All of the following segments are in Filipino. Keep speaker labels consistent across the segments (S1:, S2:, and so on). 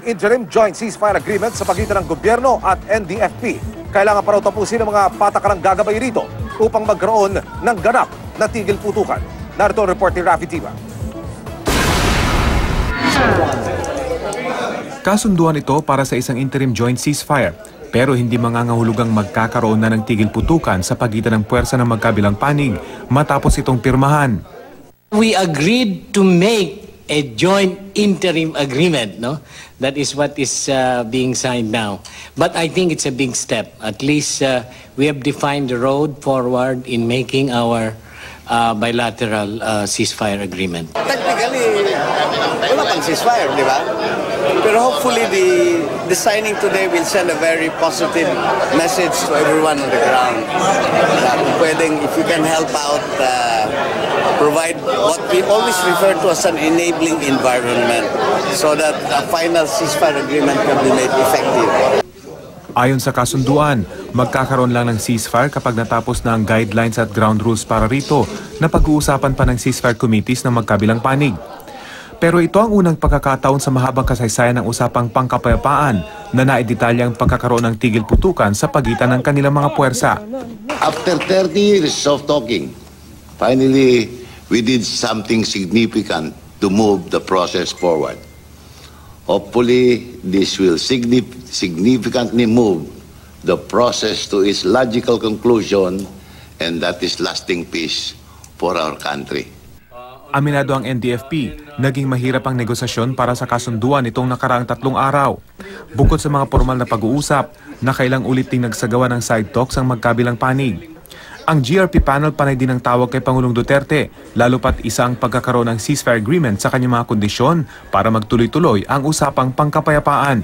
S1: interim joint ceasefire agreement sa pagitan ng gobyerno at NDFP. Kailangan pa raw tapusin ang mga patakarang gagabay rito upang magkaroon ng ganap na tigil putukan. Narito ang report ni Rafi Tima.
S2: Kasunduan ito para sa isang interim joint ceasefire, pero hindi mangangahulugang magkakaroon na ng tigil putukan sa pagitan ng puwersa ng magkabilang panig matapos itong pirmahan.
S3: We agreed to make a joint interim agreement, no? That is what is being signed now. But I think it's a big step. At least we have defined the road forward in making our bilateral ceasefire agreement.
S4: Technically, wala pang ceasefire, di ba? Pero hopefully the signing today will send a very positive message to everyone on the ground. Pwedeng, if you can help out, provide what we always refer to as an enabling environment so that a final ceasefire agreement can be made effective.
S2: Ayon sa kasunduan, magkakaroon lang ng ceasefire kapag natapos na ang guidelines at ground rules para rito na pag-uusapan pa ng ceasefire committees ng magkabilang panig. Pero ito ang unang pagkakataon sa mahabang kasaysayan ng usapang pangkapayapaan na naidetalya ang pagkakaroon ng tigil putukan sa pagitan ng kanilang mga puwersa.
S5: After 30 years of talking, finally we did something significant to move the process forward. Hopefully, this will significantly move the process to its logical conclusion, and that is lasting peace for our country.
S2: Aminado ang NDFP, naging mahirap ang negosasyon para sa kasunduan itong nakaraang 3 araw. Bukod sa mga formal na pag-uusap, nakailang ulit ding nagsagawa ng side talks ang magkabilang panig. Ang GRP panel panay din ang tawag kay Pangulong Duterte, lalo pat isa ang pagkakaroon ng ceasefire agreement sa kanyang mga kondisyon para magtuloy-tuloy ang usapang pangkapayapaan.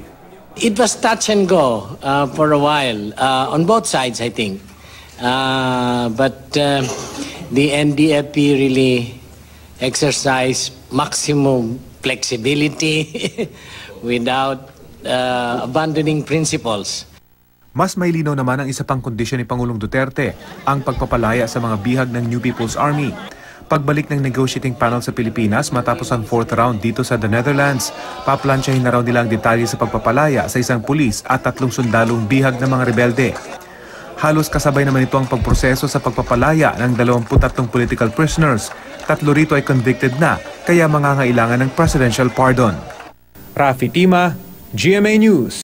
S3: It was touch and go for a while, on both sides, I think. But the NDFP really exercised maximum flexibility without abandoning principles.
S2: Mas may linaw naman ang isa pang kondisyon ni Pangulong Duterte, ang pagpapalaya sa mga bihag ng New People's Army. Pagbalik ng negotiating panel sa Pilipinas matapos ang 4th round dito sa The Netherlands, paplansyahin na raw nila ang detalye sa pagpapalaya sa isang pulis at 3 sundalong bihag ng mga rebelde. Halos kasabay naman ito ang pagproseso sa pagpapalaya ng 23 political prisoners. 3 rito ay convicted na, kaya mangangailangan ng presidential pardon. Rafi Tima, GMA News.